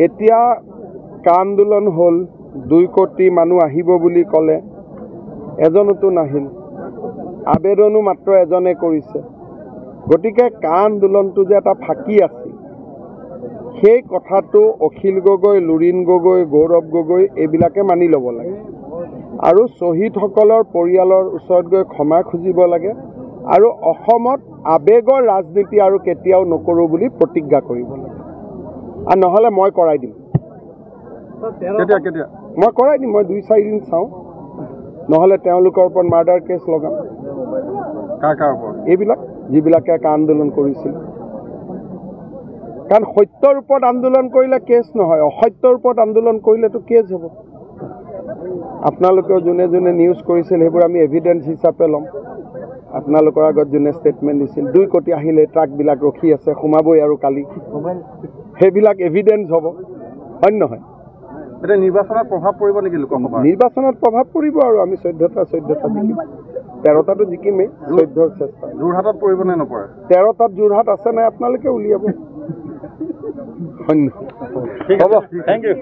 এতিয়া আন্দোলন হল 2 কোটি মানুহ আহিব বুলি কলে এজনতো নাহিল আবেদনো মাত্ৰ এজনে কৰিছে গতিকে আন্দোলনটো যে এটা ফাঁকি আছিল সেই কথাটো অখিল গগৈ লুৰিণ গগৈ গৌৰৱ গগৈ এইবিলাকে মানি ল'ব লাগে আৰু শহীদসকলৰ পৰিয়ালৰ ওচৰত গৈ ক্ষমা খুজিব লাগে আৰু অসমত আবেগৰ ৰাজনীতি আৰু কেতিয়াও নকৰো বুলি প্ৰতিজ্ঞা কৰিব লাগে আৰু নহলে মই কৰাই দিম মই কৰাই দিম মই 2-4 দিন চাওঁ নহলে তেওঁলোকৰ ওপৰত মাৰ্ডাৰ কেছ লগাম কাৰ ওপৰত এইবিলাক যিবিলাকে আন্দোলন কৰিছিল কাৰণ সত্যৰ ওপৰত আন্দোলন কৰিলে কেছ নহয় অসত্যৰ ওপৰত আন্দোলন কৰিলেতো কেছ হ'ব আপোনালোকেও যোনে যোনে নিউজ কৰিছিল সেইবোৰ আমি এভিডেন্স হিচাপে ল'ম আপোনালোকৰ আগত যোনে ষ্টেটমেণ্ট দিছিল 2 কোটি আহিলে ট্ৰাকবিলাক ৰখি আছে সোমাবই আৰু কালি সেইবিলাক এভিডেন্স হ'ব হয় নহয় এটা নিৰ্বাচনত প্ৰভাৱ পৰিব নেকি লোকসভা নিৰ্বাচনত প্ৰভাৱ পৰিব আৰু আমি 14টা জিকিম 13টাটো জিকিমেই 14ৰ চেষ্টা যোৰহাটত পৰিব নে নপৰে 13টাত যোৰহাট আছে নাই আপোনালোকে উলিয়াব হয় নহয় হ'ব থেংক ইউ